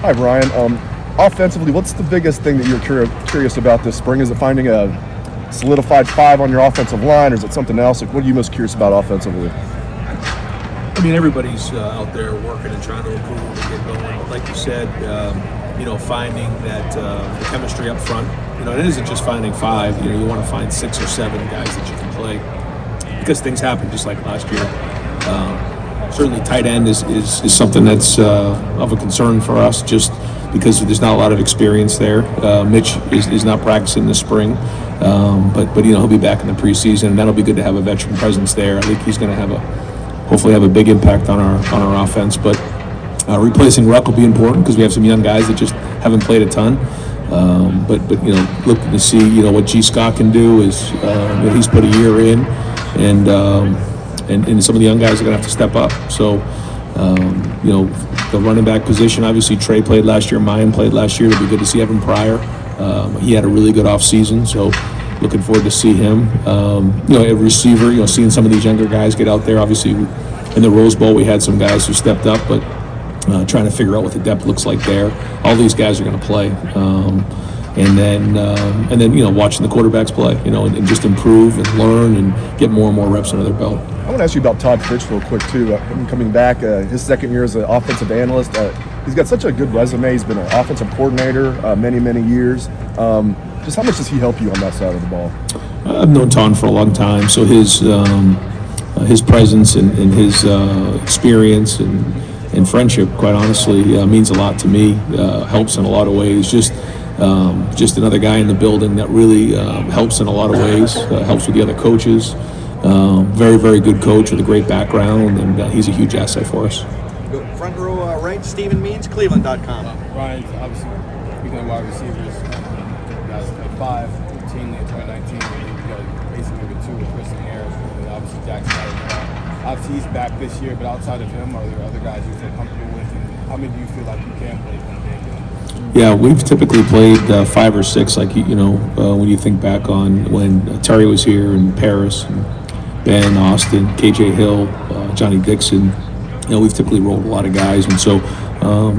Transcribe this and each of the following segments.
Hi, Brian. Offensively, what's the biggest thing that you're curious about this spring? Is it finding a solidified five on your offensive line, or is it something else? Like, what are you most curious about offensively? I mean, everybody's out there working and trying to improve and get going. Like you said, finding that the chemistry up front. It isn't just finding five. You want to find 6 or 7 guys that you can play, because things happen just like last year. Certainly, tight end is something that's of a concern for us, just because there's not a lot of experience there. Mitch is not practicing this spring, but he'll be back in the preseason, and that'll be good to have a veteran presence there. I think he's going to hopefully have a big impact on our offense. But replacing Ruck will be important, because we have some young guys that just haven't played a ton. But looking to see what G. Scott can do is he's put a year in, and some of the young guys are going to have to step up. So, the running back position, obviously Trey played last year, Mayan played last year. It'll be good to see Evan Pryor. He had a really good offseason, so looking forward to see him. A receiver, seeing some of these younger guys get out there. Obviously, in the Rose Bowl, we had some guys who stepped up, but trying to figure out what the depth looks like there. All these guys are going to play. And then watching the quarterbacks play, and just improve and learn and get more and more reps under their belt. I want to ask you about Todd Fitch real quick, too. Him coming back, his second year as an offensive analyst. He's got such a good resume. He's been an offensive coordinator many, many years. Just how much does he help you on that side of the ball? I've known Todd for a long time, so his presence and his experience and friendship, quite honestly, means a lot to me. Helps in a lot of ways. Just another guy in the building that really helps in a lot of ways. Helps with the other coaches. Very, very good coach with a great background, and he's a huge asset for us. Front row right, Stephen Means, Cleveland.com. Ryan, obviously, speaking of wide receivers, you guys had 5 routinely in 2019. You got basically maybe 2 with Christian Harris, and obviously Jackson. Obviously, he's back this year, but outside of him, are there other guys you feel comfortable with? And how many do you feel like you can play one game? Yeah, we've typically played 5 or 6. Like when you think back on when Terry was here, and Paris, and Ben, Austin, KJ Hill, Johnny Dixon. We've typically rolled a lot of guys, and so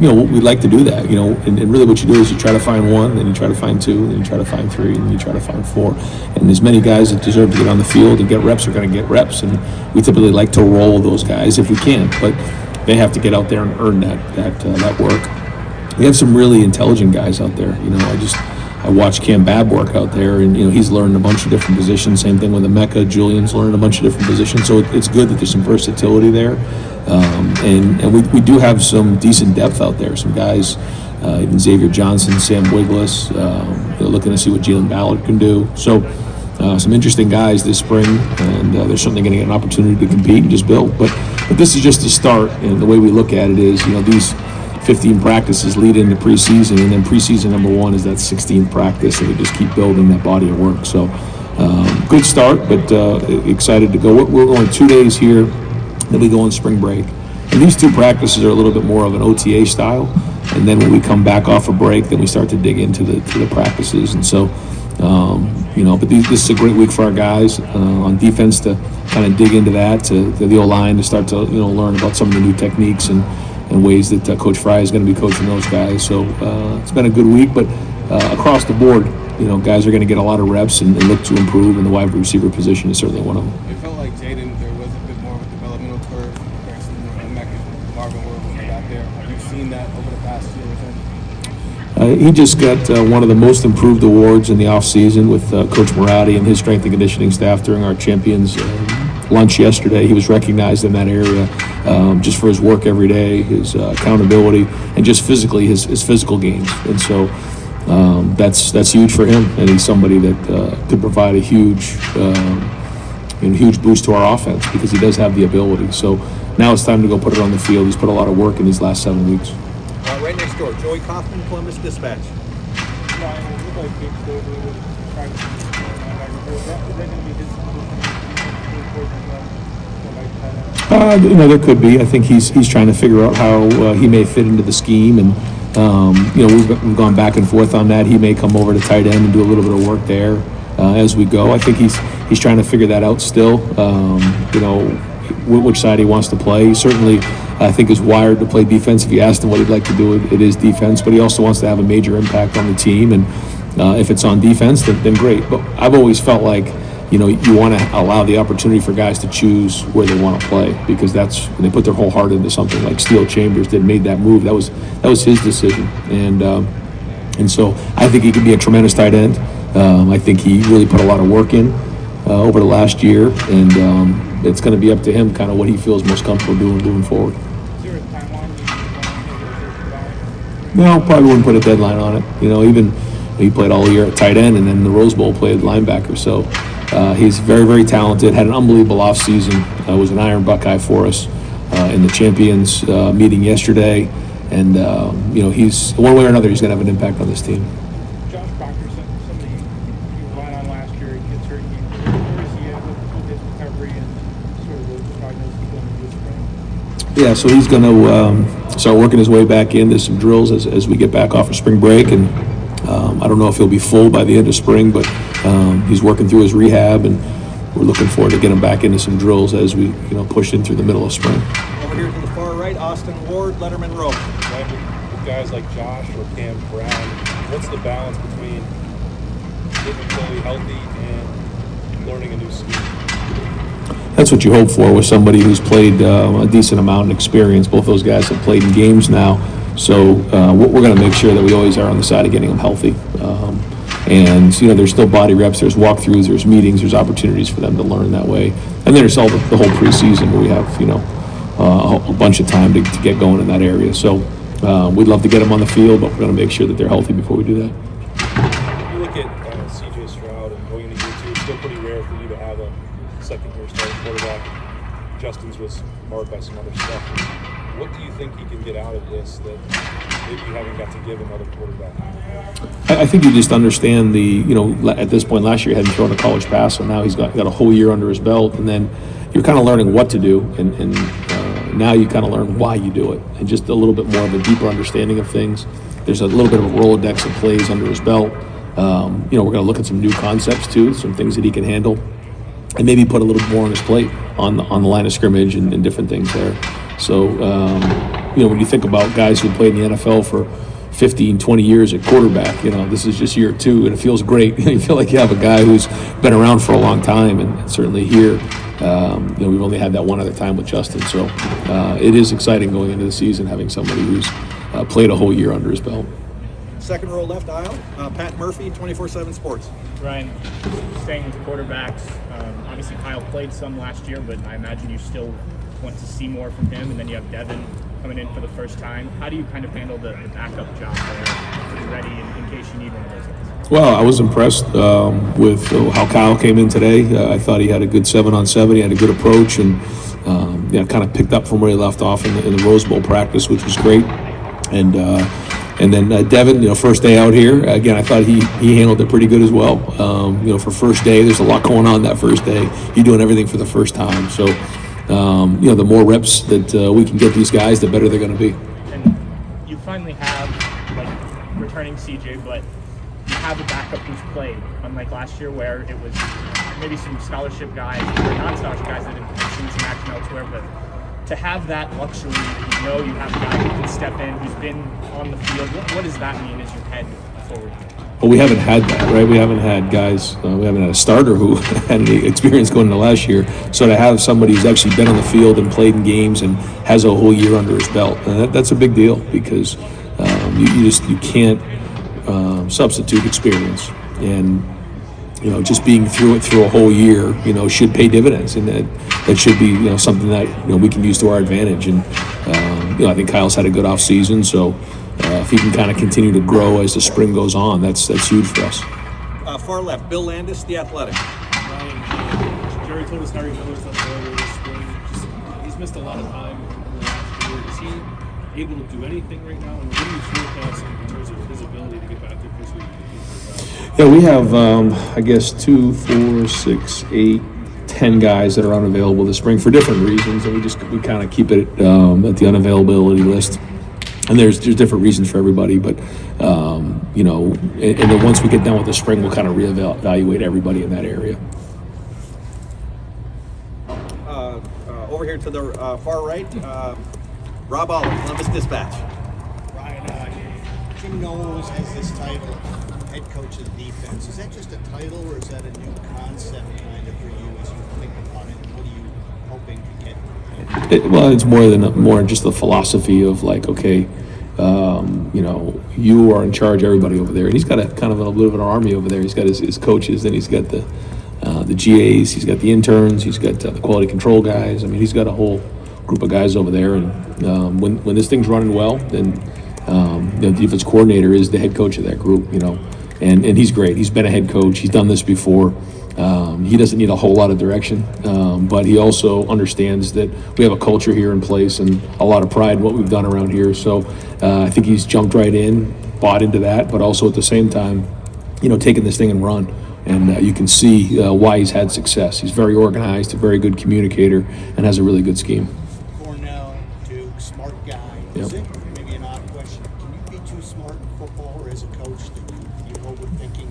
we'd like to do that. And really what you do is you try to find 1, then you try to find 2, then you try to find 3, and you try to find 4. And as many guys that deserve to get on the field and get reps are going to get reps, and we typically like to roll those guys if we can, but they have to get out there and earn that work. We have some really intelligent guys out there. I watched Cam Babb work out there, and he's learned a bunch of different positions. Same thing with Emeka. Julian's learned a bunch of different positions, so it's good that there's some versatility there. And we do have some decent depth out there. Some guys, even Xavier Johnson, Sam Wiglis. Looking to see what Jalen Ballard can do. So some interesting guys this spring, and they're certainly going to get an opportunity to compete and just build. But this is just the start, and the way we look at it is, these 15 practices lead into preseason, and then preseason number 1 is that 16th practice, and we just keep building that body of work. So good start, but excited to go. We're only 2 days here, then we go on spring break. And these 2 practices are a little bit more of an OTA style, and then when we come back off a break, then we start to dig into the practices. And so, but this is a great week for our guys on defense to kind of dig into that, to the O-line to start to learn about some of the new techniques and ways that Coach Fry is going to be coaching those guys. So it's been a good week, but across the board, guys are going to get a lot of reps and look to improve, and the wide receiver position is certainly one of them. It felt like Jaden, there was a bit more of a developmental curve compared to Marvin Ward when he got there. Have you seen that over the past year or so? He just got one of the most improved awards in the offseason with Coach Moratti and his strength and conditioning staff during our Champions lunch yesterday. He was recognized in that area just for his work every day, his accountability, and just physically his physical gains. And so that's huge for him, and he's somebody that could provide a huge boost to our offense, because he does have the ability. So now it's time to go put it on the field. He's put a lot of work in these last 7 weeks. Right next door, Joey Kaufman, Columbus Dispatch. There could be. I think he's trying to figure out how he may fit into the scheme, and we've gone back and forth on that. He may come over to tight end and do a little bit of work there as we go. I think he's trying to figure that out still. Which side he wants to play. He's certainly I think is wired to play defense. If you asked him what he'd like to do, it is defense. But he also wants to have a major impact on the team. And if it's on defense, then great. But I've always felt like, you want to allow the opportunity for guys to choose where they want to play, because that's when they put their whole heart into something like Steel Chambers did, made that move. That was his decision. And so I think he could be a tremendous tight end. I think he really put a lot of work in over the last year, and it's going to be up to him kind of what he feels most comfortable doing moving forward. Is there a timeline No, probably wouldn't put a deadline on it. Even he played all year at tight end, and then the Rose Bowl played linebacker. So he's very, very talented. Had an unbelievable offseason. Was an Iron Buckeye for us in the Champions meeting yesterday. And he's one way or another, he's going to have an impact on this team. Josh Proctor, somebody you relied on last year, he gets hurt. Where is he at with his recovery and sort of the prognosis going into this spring? Yeah, so he's going to start working his way back into some drills as we get back off of spring break. And I don't know if he'll be full by the end of spring, but he's working through his rehab, and we're looking forward to getting him back into some drills as we push in through the middle of spring. Over here to the far right, Austin Ward, Letterman Row. Right, with guys like Josh or Cam Brown, what's the balance between getting fully healthy and learning a new skill? That's what you hope for with somebody who's played a decent amount in experience. Both those guys have played in games now, so we're going to make sure that we always are on the side of getting them healthy. And there's still body reps, there's walkthroughs, there's meetings, there's opportunities for them to learn that way. And there's all the whole preseason where we have a bunch of time to get going in that area. So we'd love to get them on the field, but we're going to make sure that they're healthy before we do that. If you look at C.J. Stroud and going into year two, it's still pretty rare for you to have a second-year starting quarterback. Justin's was marred by some other stuff. What do you think he can get out of this that maybe you haven't got to give another quarterback? I think you just understand at this point last year he hadn't thrown a college pass, so now he's got a whole year under his belt, and then you're kind of learning what to do, and now you kind of learn why you do it, and just a little bit more of a deeper understanding of things. There's a little bit of a Rolodex of plays under his belt. We're going to look at some new concepts too, some things that he can handle, and maybe put a little bit more on his plate on the line of scrimmage and different things there. So, when you think about guys who played in the NFL for 15, 20 years at quarterback, this is just year two, and it feels great. You feel like you have a guy who's been around for a long time, and certainly here, we've only had that one other time with Justin. So it is exciting going into the season, having somebody who's played a whole year under his belt. Second row left aisle, Pat Murphy, 24/7 Sports. Ryan, staying with quarterbacks, obviously Kyle played some last year, but I imagine you still want to see more from him, and then you have Devin coming in for the first time. How do you kind of handle the backup job there to be ready in case you need one of those guys? Well, I was impressed with how Kyle came in today. I thought he had a good 7-on-7. He had a good approach, and kind of picked up from where he left off in the Rose Bowl practice, which was great. And then Devin, first day out here, again, I thought he handled it pretty good as well. For first day, there's a lot going on that first day. You're doing everything for the first time. So, the more reps that we can get these guys, the better they're going to be. And you finally have, returning CJ, but you have a backup who's played, unlike last year where it was maybe some scholarship guys or non-scholarship guys that had seen some action elsewhere, but to have that luxury that you have a guy who can step in, who's been on the field, what does that mean as you head forward? Well, we haven't had that, right? We haven't had guys, we haven't had a starter who had any experience going into last year. So to have somebody who's actually been on the field and played in games and has a whole year under his belt, that's a big deal, because you can't substitute experience. And just being through a whole year, should pay dividends, and that should be something that we can use to our advantage. And I think Kyle's had a good off season, so if he can kind of continue to grow as the spring goes on, that's huge for us. Far left, Bill Landis, The Athletic. Ryan, Jerry told us Harry Miller's up earlier this spring. He's missed a lot of time in the last year. Is he able to do anything right now? And what do you forecast in terms of his ability to get back there physically? Yeah, we have, 2, 4, 6, 8, 10 guys that are unavailable this spring for different reasons, and we kind of keep it at the unavailability list. And there's different reasons for everybody, but and then once we get done with the spring, we'll kind of reevaluate everybody in that area. Over here to the far right, Rob Olive, Columbus Dispatch. Ryan, Jim Knowles has this title, head coach of the defense. Is that just a title, or is that a new concept kind of for you as you think about it? What are you hoping to get? Well, it's more just the philosophy of like, okay, you are in charge of everybody over there. And he's got a kind of a little bit of an army over there. He's got his coaches, then he's got the GAs, he's got the interns, he's got the quality control guys. I mean, he's got a whole group of guys over there. And when this thing's running well, then the defense coordinator is the head coach of that group, and he's great. He's been a head coach. He's done this before. He doesn't need a whole lot of direction, but he also understands that we have a culture here in place and a lot of pride in what we've done around here. So I think he's jumped right in, bought into that, but also at the same time, taking this thing and run. And you can see why he's had success. He's very organized, a very good communicator, and has a really good scheme. Cornell, Duke, smart guy. Yep. Is it, maybe an odd question, can you be too smart in football, or as a coach that you're overthinking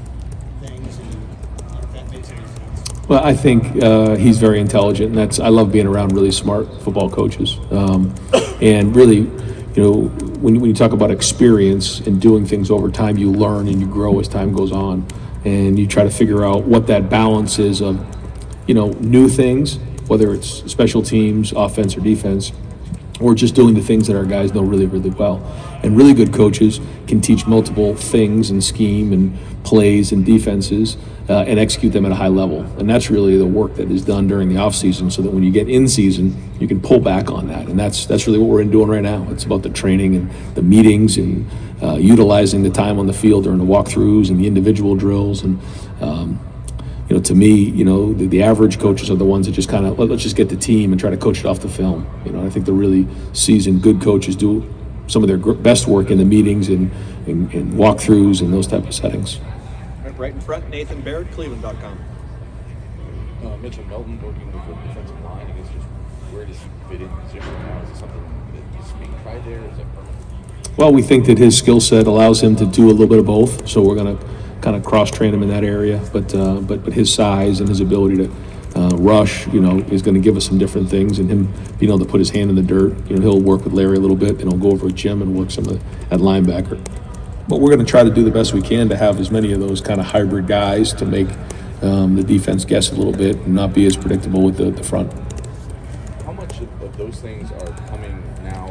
things, and if that makes any sense? Well, I think he's very intelligent, and I love being around really smart football coaches. And really, when you talk about experience and doing things over time, you learn and you grow as time goes on, and you try to figure out what that balance is of, new things, whether it's special teams, offense or defense, or just doing the things that our guys know really, really well. And really good coaches can teach multiple things and scheme and plays and defenses and execute them at a high level. And that's really the work that is done during the off season, so that when you get in season, you can pull back on that. And that's really what we're doing right now. It's about the training and the meetings and utilizing the time on the field during the walkthroughs and the individual drills. And to me, the average coaches are the ones that just kind of let's just get the team and try to coach it off the film. I think the really seasoned good coaches do some of their best work in the meetings and walkthroughs and those type of settings. Right in front, Nathan Baird, Cleveland.com. Mitchell Melvin working with the defensive line, I guess, just where does he fit in position now? Is it something that you speak pride there? Is that permanent? Well, we think that his skill set allows him to do a little bit of both, so we're going to kind of cross-train him in that area. But his size and his ability to rush, is going to give us some different things. And him being able to put his hand in the dirt, he'll work with Larry a little bit, and he'll go over with Jim and work some of at linebacker. But we're going to try to do the best we can to have as many of those kind of hybrid guys to make the defense guess a little bit and not be as predictable with the front. How much of those things are coming now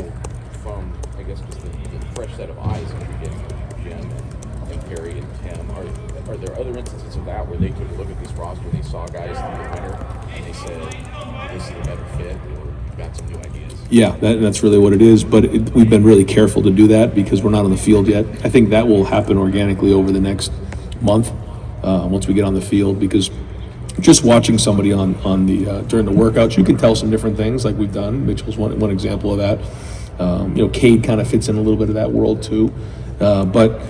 from, I guess, just the fresh set of eyes that you're getting from Jim and Perry and Tim? Are there other instances of that where they took a look at this roster, they saw guys through the winter, and they said, this is a better fit, or got some new ideas? Yeah, that's really what it is. But we've been really careful to do that because we're not on the field yet. I think that will happen organically over the next month once we get on the field, because just watching somebody on the during the workouts, you can tell some different things like we've done. Mitchell's one example of that. Cade kind of fits in a little bit of that world too. But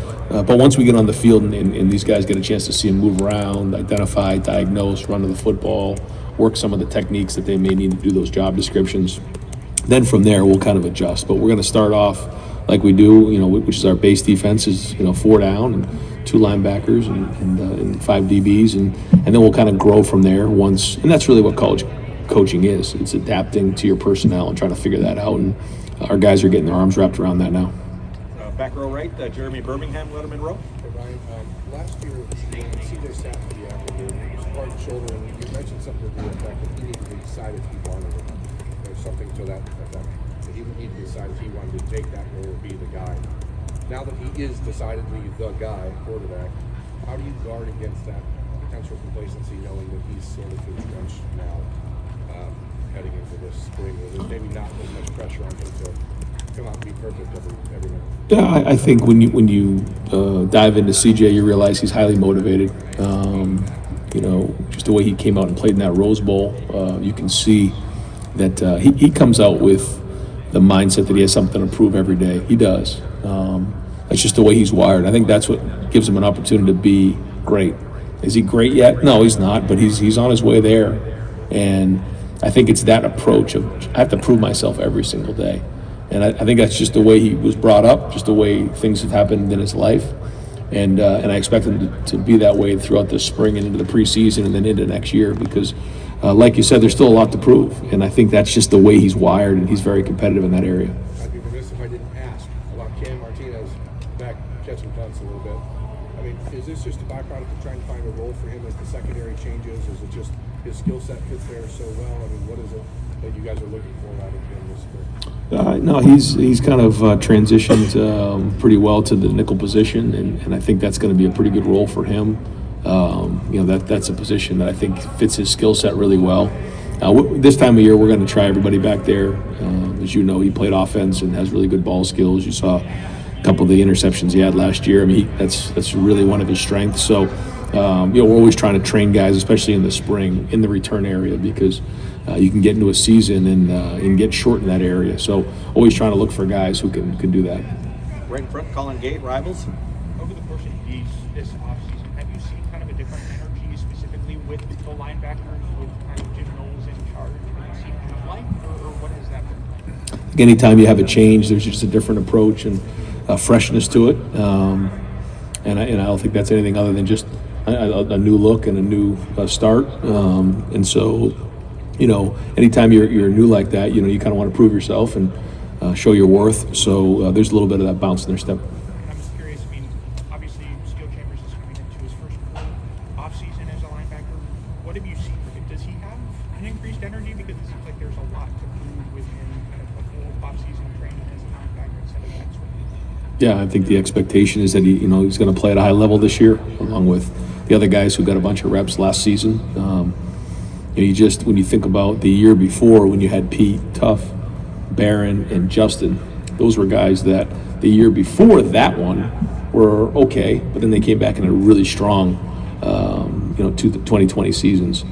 once we get on the field and these guys get a chance to see him move around, identify, diagnose, run to the football, work some of the techniques that they may need to do those job descriptions, then from there we'll kind of adjust. But we're going to start off like we do, which is our base defense is 4 down and 2 linebackers and 5 DBs, and then we'll kind of grow from there once. And that's really what college coaching is. It's adapting to your personnel and trying to figure that out. And our guys are getting their arms wrapped around that now. Back row right, Jeremy Birmingham, Letterman row. Hey Ryan, last year when CJ sat for the afternoon, he was hard shouldering. You mentioned something to the effect that he needed to decide if he wanted it, or something to that effect. That he would need to decide if he wanted to take that role or be the guy. Now that he is decidedly the guy, quarterback, how do you guard against that potential complacency, knowing that he's sort of entrenched now, heading into this spring, where there's maybe not as much pressure on him to come out and be perfect every minute? Yeah, I think when you dive into CJ, you realize he's highly motivated. Just the way he came out and played in that Rose Bowl, you can see that he comes out with the mindset that he has something to prove every day. He does. That's just the way he's wired. I think that's what gives him an opportunity to be great. Is he great yet? No, he's not, but he's on his way there. And I think it's that approach of I have to prove myself every single day. And I think that's just the way he was brought up, just the way things have happened in his life. And I expect him to be that way throughout the spring and into the preseason and then into next year, because like you said, there's still a lot to prove, and I think that's just the way he's wired, and he's very competitive in that area. I'd be remiss if I didn't ask about Cam Martinez back catching punts a little bit. I mean, is this just a byproduct of trying to find a role for him as the secondary changes? Is it just his skill set fits there so well? I mean, what is it that you guys are looking for out of him this year? No, he's kind of transitioned pretty well to the nickel position, and I think that's going to be a pretty good role for him. That's a position that I think fits his skill set really well. This time of year, we're going to try everybody back there. As you know, he played offense and has really good ball skills. You saw a couple of the interceptions he had last year. I mean, that's really one of his strengths. So, we're always trying to train guys, especially in the spring, in the return area, because you can get into a season and get short in that area. So, always trying to look for guys who can do that. Right in front, Colin Gate, Rivals. Over the course of this offseason, have you seen kind of a different energy specifically with the linebackers, with kind of Jim Knowles in charge? Have you seen kind of like, or what has that been? Anytime you have a change, there's just a different approach and freshness to it. And I don't think that's anything other than just a new look and a new start. And so, anytime you're new like that, you kind of want to prove yourself and show your worth. So there's a little bit of that bounce in their step. I'm just curious, I mean, obviously, Skil Chambers is coming into his first offseason as a linebacker. What have you seen from him? Does he have an increased energy? Because it seems like there's a lot to prove with him kind of a full offseason training as a linebacker instead of next week. Yeah, I think the expectation is that he's going to play at a high level this year, along with the other guys who got a bunch of reps last season. When you think about the year before, when you had Pete, Tuff, Barron, and Justin, those were guys that the year before that one were okay, but then they came back in a really strong, 2020 seasons.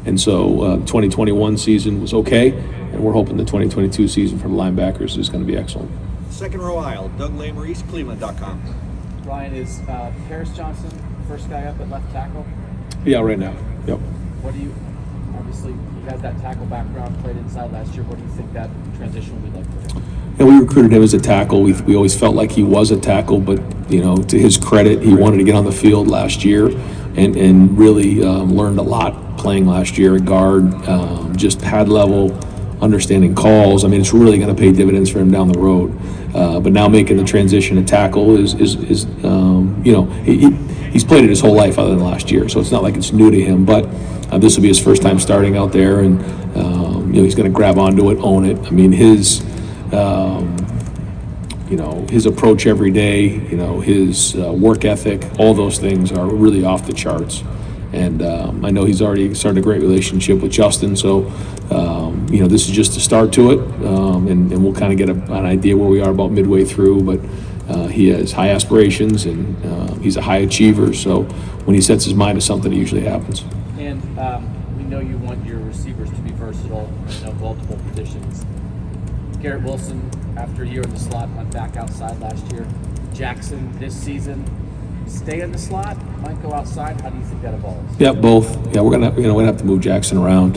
And so the 2021 season was okay, and we're hoping the 2022 season for the linebackers is going to be excellent. Second row aisle, Doug Lesmerises, Cleveland.com. Ryan, is Paris Johnson first guy up at left tackle? Yeah, right now. Yep. Obviously, he has that tackle background, played inside last year. What do you think that transition will be like for him? And we recruited him as a tackle. We always felt like he was a tackle, but to his credit, he wanted to get on the field last year and really learned a lot playing last year at guard, just pad level, understanding calls. I mean, it's really going to pay dividends for him down the road. But now making the transition to tackle is he's played it his whole life other than last year, so it's not like it's new to him. But this will be his first time starting out there, and he's going to grab onto it, own it. I mean, his approach every day, his work ethic, all those things are really off the charts. And I know he's already started a great relationship with Justin, so this is just a start to it, and we'll kind of get an idea where we are about midway through. But he has high aspirations, and he's a high achiever. So when he sets his mind to something, it usually happens. And we know you want your receivers to be versatile, multiple positions. Garrett Wilson, after a year in the slot, went back outside last year. Jackson this season, stay in the slot, might go outside. How do you think that evolves? Yeah, both. Yeah, we're gonna have to move Jackson around.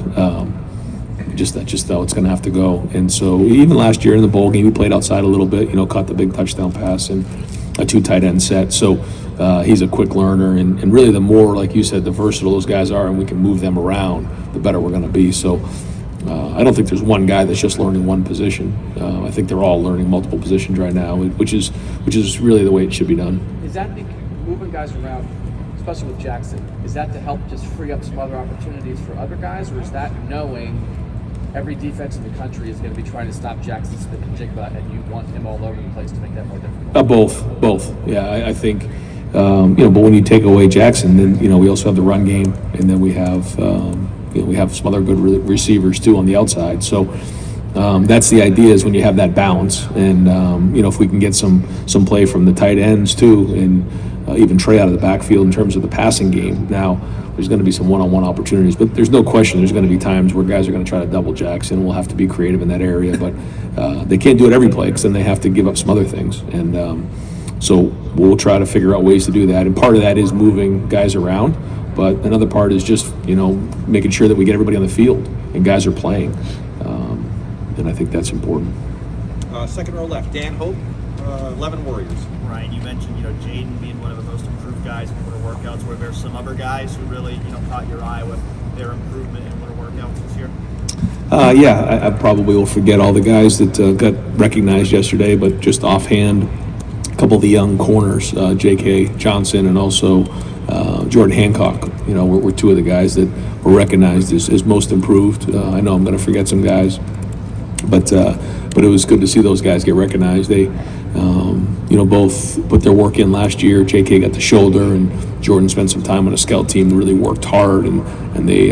That's just how it's gonna have to go. And so even last year in the bowl game, he played outside a little bit. Caught the big touchdown pass and a 2 tight end set. So he's a quick learner, and really the more, like you said, the versatile those guys are, and we can move them around, the better we're gonna be. So. I don't think there's one guy that's just learning one position. I think they're all learning multiple positions right now, which is really the way it should be done. Is that moving guys around, especially with Jackson, is that to help just free up some other opportunities for other guys, or is that knowing every defense in the country is going to be trying to stop Jackson Smith and Jigba, and you want him all over the place to make that more difficult? Both. Yeah, I think, but when you take away Jackson, then, we also have the run game, and then we have some other good receivers too on the outside. So that's the idea, is when you have that balance, and if we can get some play from the tight ends too, and even Trey out of the backfield in terms of the passing game. Now there's going to be some one-on-one opportunities, but there's no question there's going to be times where guys are going to try to double Jackson. We'll have to be creative in that area, but they can't do it every play, because then they have to give up some other things. And so we'll try to figure out ways to do that, and part of that is moving guys around. But another part is just, making sure that we get everybody on the field and guys are playing. And I think that's important. Second row left, Dan Hope, 11 Warriors. Ryan, you mentioned, Jaden being one of the most improved guys in winter workouts. Were there some other guys who really, caught your eye with their improvement in winter workouts? counts this year? Yeah, I probably will forget all the guys that got recognized yesterday, but just offhand, a couple of the young corners, J.K. Johnson and also Jordan Hancock, were two of the guys that were recognized as most improved. I know I'm going to forget some guys, but it was good to see those guys get recognized. They, both put their work in last year. J.K. got the shoulder, and Jordan spent some time on a scout team, really worked hard, and they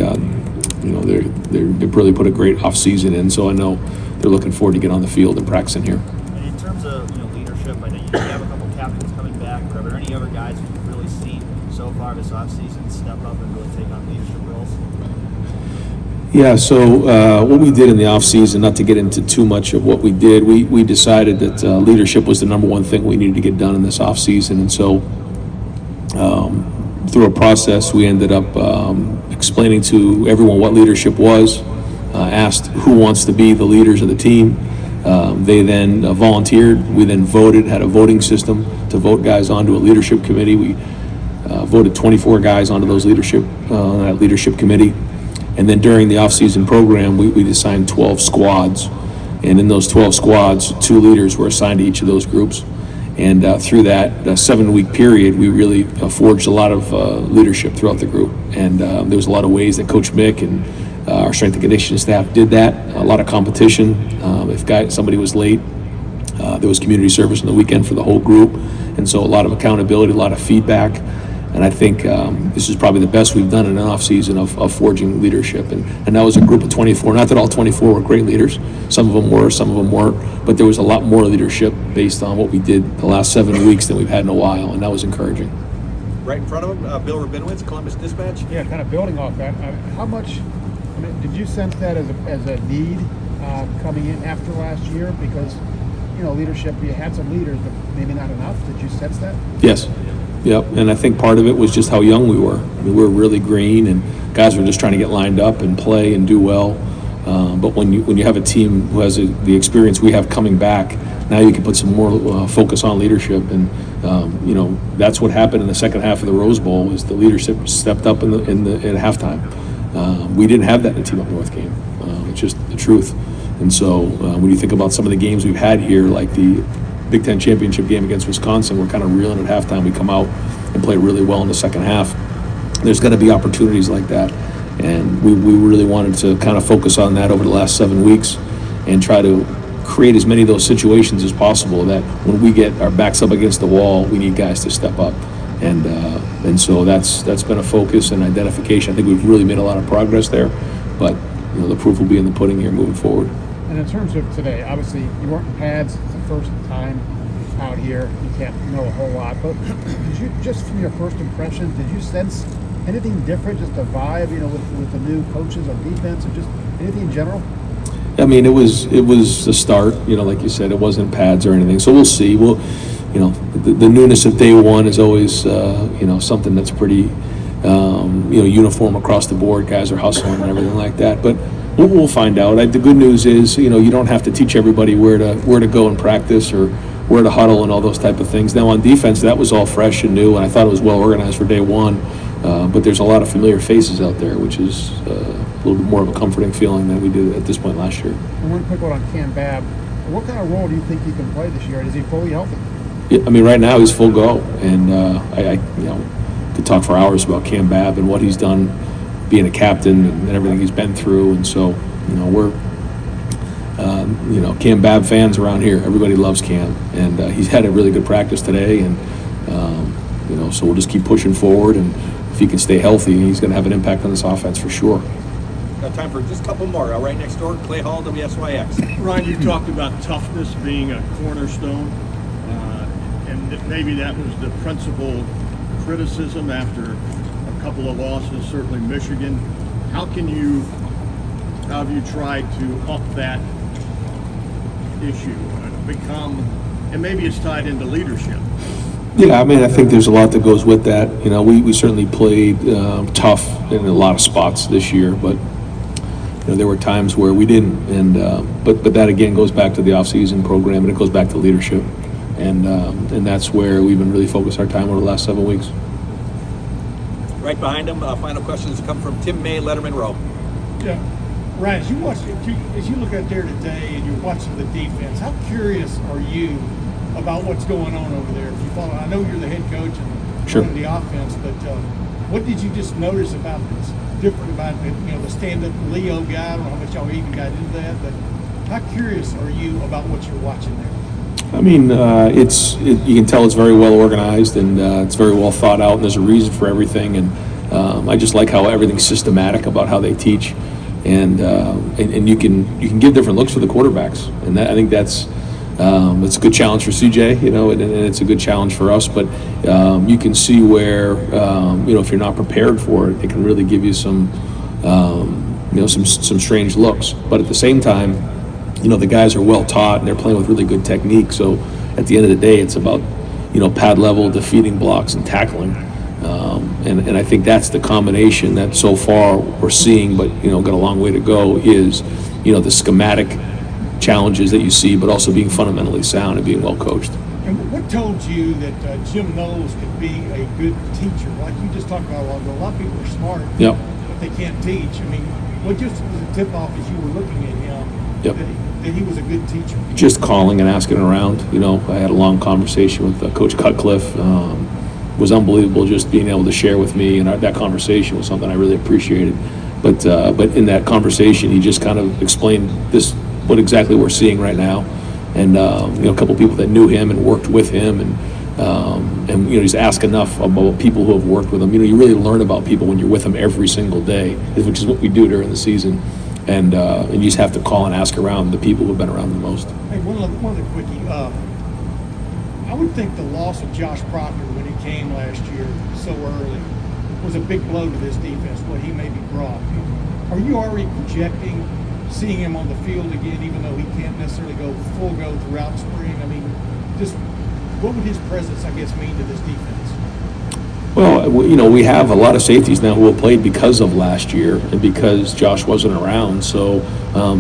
really put a great off season in. So I know they're looking forward to get on the field and practicing here. And in terms of leadership, I know you have a couple captains coming back. Are there any other guys you've really seen so far this offseason step up and really take on leadership roles? Yeah, so what we did in the offseason, not to get into too much of what we did, we decided that leadership was the number one thing we needed to get done in this offseason. And so through a process, we ended up explaining to everyone what leadership was, asked who wants to be the leaders of the team. They then volunteered. We then voted, had a voting system to vote guys onto a leadership committee. We voted 24 guys onto that leadership committee. And then during the off-season program, we assigned 12 squads. And in those 12 squads, 2 leaders were assigned to each of those groups. And through that 7-week period, we really forged a lot of leadership throughout the group. And there was a lot of ways that Coach Mick and our strength and conditioning staff did that. A lot of competition. If somebody was late, there was community service on the weekend for the whole group. And so a lot of accountability, a lot of feedback. And I think this is probably the best we've done in an off-season of forging leadership. And that was a group of 24. Not that all 24 were great leaders. Some of them were, some of them weren't. But there was a lot more leadership based on what we did the last 7 weeks than we've had in a while, and that was encouraging. Right in front of him, Bill Rabinowitz, Columbus Dispatch. Yeah, kind of building off that. How much did you sense that as a need coming in after last year? Because, leadership, you had some leaders, but maybe not enough. Did you sense that? Yes. Yep, and I think part of it was just how young we were. We were really green, and guys were just trying to get lined up and play and do well. But when you have a team who has the experience we have coming back, now you can put some more focus on leadership. And that's what happened in the second half of the Rose Bowl. Was the leadership stepped up at halftime. We didn't have that in the Team Up North game. It's just the truth. And so when you think about some of the games we've had here, like the Big Ten championship game against Wisconsin, we're kind of reeling at halftime. We come out and play really well in the second half. There's going to be opportunities like that, and we really wanted to kind of focus on that over the last 7 weeks and try to create as many of those situations as possible that when we get our backs up against the wall, we need guys to step up. And so that's been a focus and identification. I think we've really made a lot of progress there, but the proof will be in the pudding here moving forward. And in terms of today, obviously you weren't in pads. It's the first time out here. You can't know a whole lot. But did you, just from your first impression, did you sense anything different, just a vibe, with the new coaches on defense, or just anything in general? I mean, it was a start. Like you said, it wasn't pads or anything. So we'll see. The newness of day one is always something that's pretty uniform across the board. Guys are hustling and everything like that. But we'll find out. The good news is, you don't have to teach everybody where to go and practice or where to huddle and all those type of things. Now on defense, that was all fresh and new, and I thought it was well organized for day one. But there's a lot of familiar faces out there, which is a little bit more of a comforting feeling than we did at this point last year. And one quick one on Cam Babb. What kind of role do you think he can play this year? Is he fully healthy? Yeah, I mean, right now he's full go, and I could talk for hours about Cam Babb and what he's done, being a captain and everything he's been through. And so, we're Cam Babb fans around here. Everybody loves Cam, and he's had a really good practice today, and so we'll just keep pushing forward. And if he can stay healthy, he's going to have an impact on this offense for sure. Got time for just a couple more. Right next door, Clay Hall, WSYX. Ryan, you talked about toughness being a cornerstone, and maybe that was the principal criticism after a couple of losses, certainly Michigan. How have you tried to up that issue and become, and maybe it's tied into leadership? Yeah, I mean, I think there's a lot that goes with that. We certainly played tough in a lot of spots this year, but there were times where we didn't. And but that again goes back to the off-season program, and it goes back to leadership, and that's where we've been really focused our time over the last 7 weeks. Right behind him, final questions come from Tim May, Letterman Row. Yeah. Ryan, as you look out there today and you're watching the defense, how curious are you about what's going on over there? If you follow, I know you're the head coach and Sure. running the offense, but what did you just notice about this different about the stand-up Leo guy? I don't know how much y'all even got into that, but how curious are you about what you're watching there? I mean, you can tell it's very well organized and it's very well thought out, and there's a reason for everything. And I just like how everything's systematic about how they teach, and you can give different looks for the quarterbacks, and I think that's a good challenge for CJ, and it's a good challenge for us. But you can see where if you're not prepared for it, it can really give you some strange looks. But at the same time, the guys are well taught and they're playing with really good technique. So at the end of the day, it's about, pad level, defeating blocks, and tackling. And I think that's the combination that so far we're seeing, but, got a long way to go, is, the schematic challenges that you see, but also being fundamentally sound and being well coached. And what told you that Jim Knowles could be a good teacher? Like you just talked about a while ago, a lot of people are smart, Yep. but they can't teach. I mean, what just was a tip-off as you were looking at him Yep. that he was a good teacher? Just calling and asking around. I had a long conversation with Coach Cutcliffe. It was unbelievable just being able to share with me, and that conversation was something I really appreciated. But in that conversation, he just kind of explained what exactly we're seeing right now, and a couple people that knew him and worked with him, and just ask enough about people who have worked with him. You really learn about people when you're with them every single day, which is what we do during the season. And you just have to call and ask around the people who've been around the most. Hey, one other quickie. I would think the loss of Josh Proctor when he came last year so early was a big blow to this defense, what he maybe brought. Are you already projecting seeing him on the field again, even though he can't necessarily go throughout spring? I mean, just what would his presence, I guess, mean to this defense? Well, we have a lot of safeties now who have played because of last year and because Josh wasn't around. So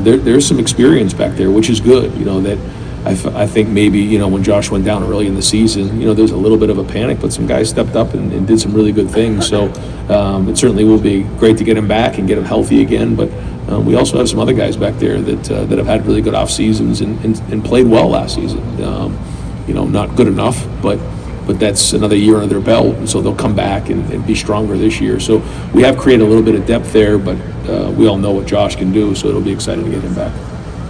there's some experience back there, which is good. That I think maybe, when Josh went down early in the season, there's a little bit of a panic, but some guys stepped up and did some really good things. So it certainly will be great to get him back and get him healthy again. But we also have some other guys back there that have had really good off seasons and played well last season. Not good enough, but that's another year under their belt, and so they'll come back and be stronger this year. So we have created a little bit of depth there, but we all know what Josh can do, so it'll be exciting to get him back.